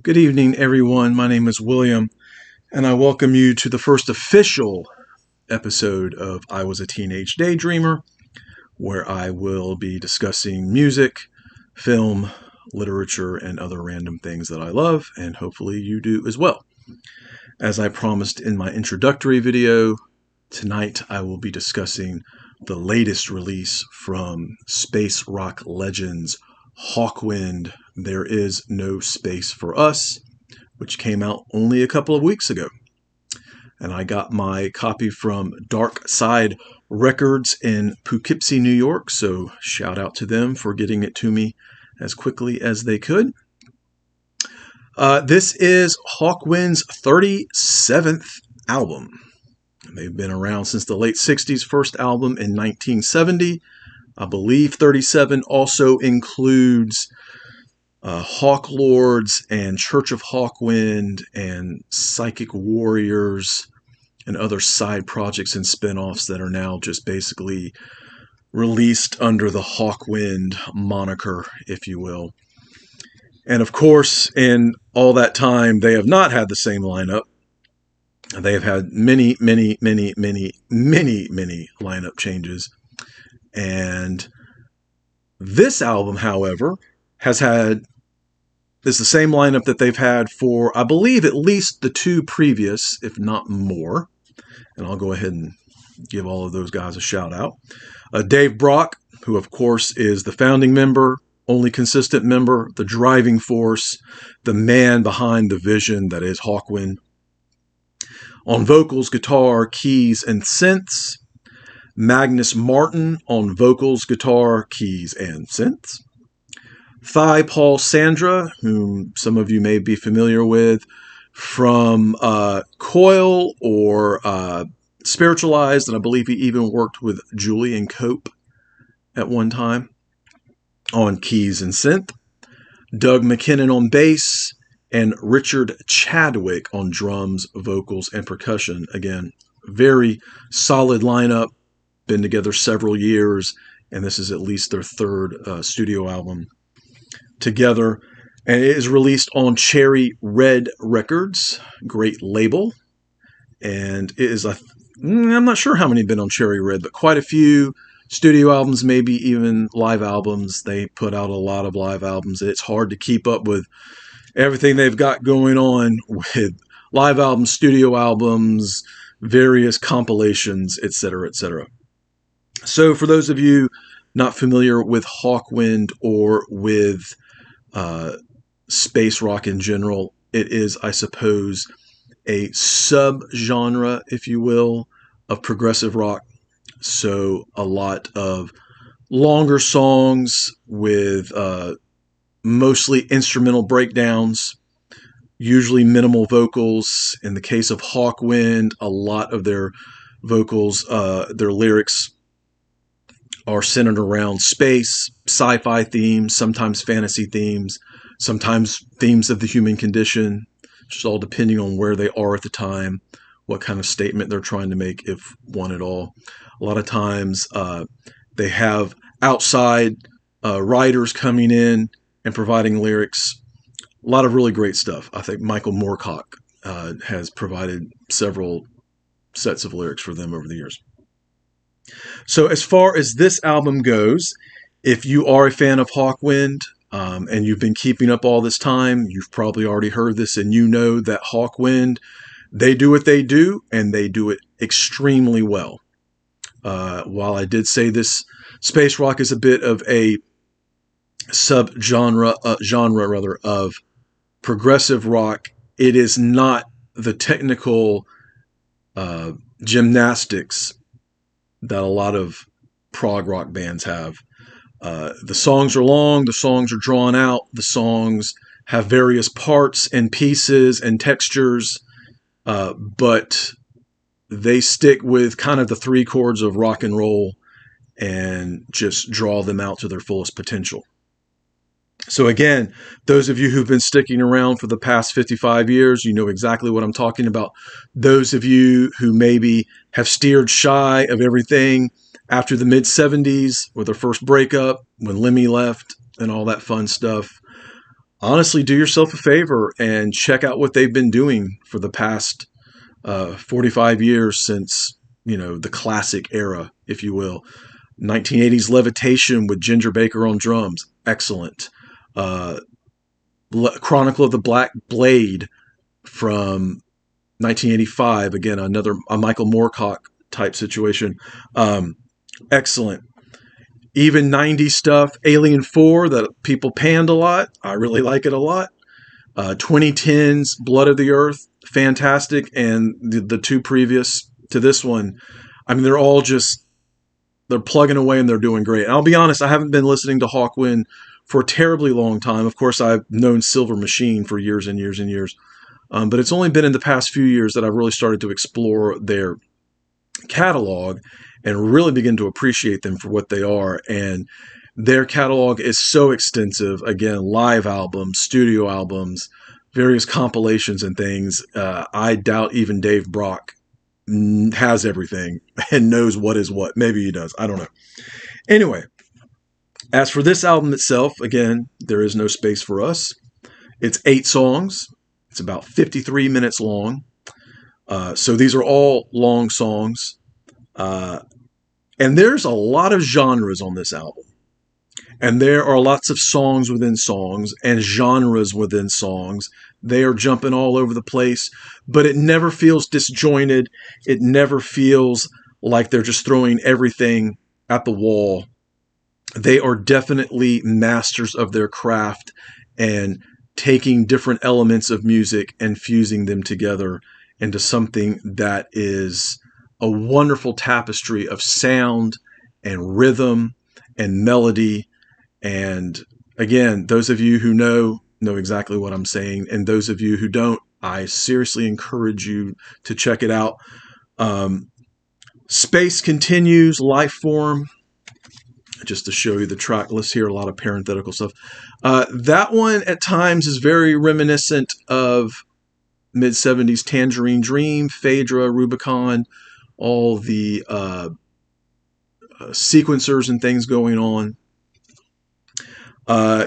Good evening, everyone. My name is William, and I welcome you to the first official episode of I Was a Teenage Daydreamer, where I will be discussing music, film, literature, and other random things that I love, and hopefully you do as well. As I promised in my introductory video, tonight I will be discussing the latest release from space rock legends Hawkwind, There Is No Space for Us, which came out only a couple of weeks ago. And I got my copy from Dark Side Records in Poughkeepsie, New York, so shout out to them for getting it to me as quickly as they could. This is Hawkwind's 37th album. They've been around since the late 60s, first album in 1970. I believe 37 also includes Hawk Lords and Church of Hawkwind and Psychic Warriors and other side projects and spin-offs that are now just basically released under the Hawkwind moniker, if you will. And of course, in all that time, they have not had the same lineup. They have had many lineup changes. And this album, however, is the same lineup that they've had for, I believe, at least the two previous, if not more. And I'll go ahead and give all of those guys a shout out. Dave Brock, who of course is the founding member, only consistent member, the driving force, the man behind the vision that is Hawkwind. On vocals, guitar, keys, and synths. Magnus Martin on vocals, guitar, keys, and synths. Thigh Paul Sandra, whom some of you may be familiar with from Coil or Spiritualized, and I believe he even worked with Julian Cope at one time on keys and synth. Doug McKinnon on bass, and Richard Chadwick on drums, vocals, and percussion. Again, very solid lineup, been together several years, and this is at least their third studio album together. And it is released on Cherry Red Records, great label. And it is, I'm not sure how many have been on Cherry Red, but quite a few studio albums, maybe even live albums. They put out a lot of live albums. It's hard to keep up with everything they've got going on with live albums, studio albums, various compilations, etc., etc. So for those of you not familiar with Hawkwind or with space rock in general, it is, I suppose, a subgenre, if you will, of progressive rock. So a lot of longer songs with mostly instrumental breakdowns, usually minimal vocals. In the case of Hawkwind, a lot of their vocals, their lyrics are centered around space, sci-fi themes, sometimes fantasy themes, sometimes themes of the human condition, just all depending on where they are at the time, what kind of statement they're trying to make, if one at all. A lot of times they have outside writers coming in and providing lyrics. A lot of really great stuff. I think Michael Moorcock has provided several sets of lyrics for them over the years. So as far as this album goes, if you are a fan of Hawkwind and you've been keeping up all this time, you've probably already heard this and you know that Hawkwind, they do what they do and they do it extremely well. While I did say this space rock is a bit of a subgenre of progressive rock, it is not the technical gymnastics that a lot of prog rock bands have. The songs are long, the songs are drawn out, the songs have various parts and pieces and textures, but they stick with kind of the three chords of rock and roll and just draw them out to their fullest potential. So again, those of you who've been sticking around for the past 55 years, you know exactly what I'm talking about. Those of you who maybe have steered shy of everything after the mid-70s with their first breakup, when Lemmy left and all that fun stuff, honestly, do yourself a favor and check out what they've been doing for the past 45 years since, the classic era, if you will. 1980s Levitation with Ginger Baker on drums, excellent. Uh, Chronicle of the Black Blade from 1985, again, another a Michael Moorcock type situation, excellent. Even 90s stuff, Alien 4, that people panned a lot, I really like it a lot. 2010's Blood of the Earth, fantastic. And the two previous to this one, I mean, they're plugging away and they're doing great. And I'll be honest, I haven't been listening to Hawkwind for a terribly long time. Of course, I've known Silver Machine for years and years and years. But it's only been in the past few years that I've really started to explore their catalog and really begin to appreciate them for what they are. And their catalog is so extensive. Again, live albums, studio albums, various compilations and things. I doubt even Dave Brock has everything and knows what is what. Maybe he does. I don't know. Anyway, as for this album itself, again, there is no space for us. It's 8 songs. It's about 53 minutes long. So these are all long songs. And there's a lot of genres on this album. And there are lots of songs within songs and genres within songs. They are jumping all over the place, but it never feels disjointed. It never feels like they're just throwing everything at the wall. They are definitely masters of their craft and taking different elements of music and fusing them together into something that is a wonderful tapestry of sound and rhythm and melody. And again, those of you who know exactly what I'm saying. And those of you who don't, I seriously encourage you to check it out. Space Continues, Life Form. Just to show you the track list here, a lot of parenthetical stuff. That one at times is very reminiscent of mid-70s Tangerine Dream, Phaedra, Rubicon, all the sequencers and things going on.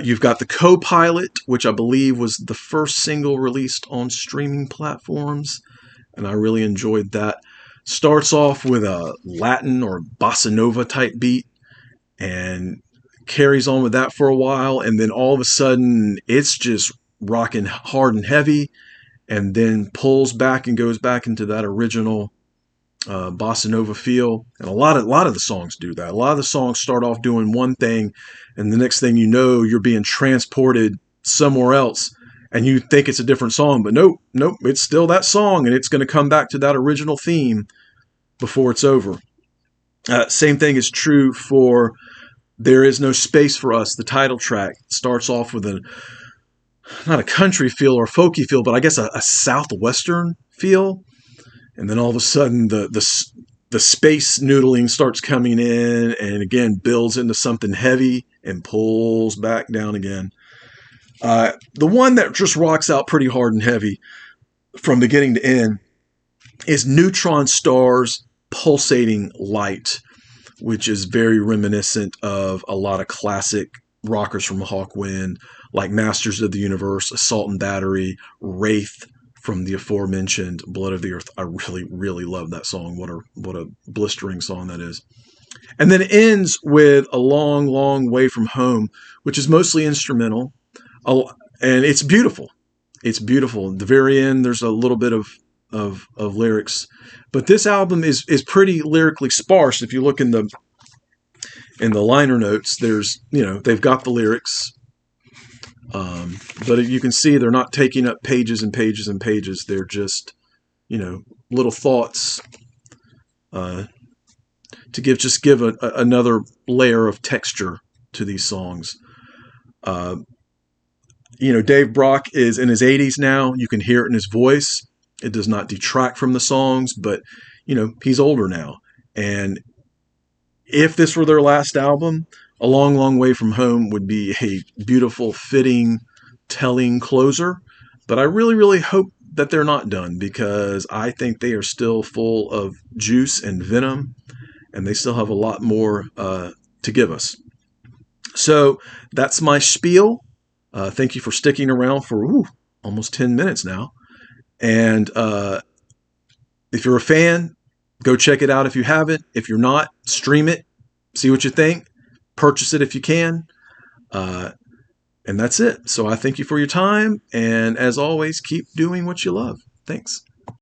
You've got the Co-Pilot, which I believe was the first single released on streaming platforms, and I really enjoyed that. Starts off with a Latin or bossa nova type beat and carries on with that for a while, and then all of a sudden it's just rocking hard and heavy, and then pulls back and goes back into that original bossa nova feel. And a lot of the songs do that. A lot of the songs start off doing one thing, and the next thing you know, you're being transported somewhere else, and you think it's a different song, but nope, it's still that song, and it's going to come back to that original theme before it's over. Same thing is true for There Is No Space for Us. The title track starts off with not a country feel or folky feel, but I guess a southwestern feel. And then all of a sudden the space noodling starts coming in, and again builds into something heavy and pulls back down again. The one that just rocks out pretty hard and heavy from beginning to end is Neutron Stars Pulsating Light, which is very reminiscent of a lot of classic rockers from Hawkwind, like Masters of the Universe, Assault and Battery, Wraith from the aforementioned Blood of the Earth. I really, really love that song. What a blistering song that is. And then it ends with A Long, Long Way From Home, which is mostly instrumental, and it's beautiful. It's beautiful. At the very end, there's a little bit of lyrics, but this album is pretty lyrically sparse. If you look in the liner notes, there's they've got the lyrics, but you can see they're not taking up pages and pages and pages. They're just little thoughts to give another layer of texture to these songs. Dave Brock is in his 80s now. You can hear it in his voice. It does not detract from the songs, but he's older now. And if this were their last album, A Long, Long Way From Home would be a beautiful, fitting, telling closer. But I really, really hope that they're not done, because I think they are still full of juice and venom, and they still have a lot more to give us. So that's my spiel. Thank you for sticking around for almost 10 minutes now. And if you're a fan, go check it out if you haven't. If you're not, stream it, see what you think, purchase it if you can. And that's it. So I thank you for your time. And as always, keep doing what you love. Thanks.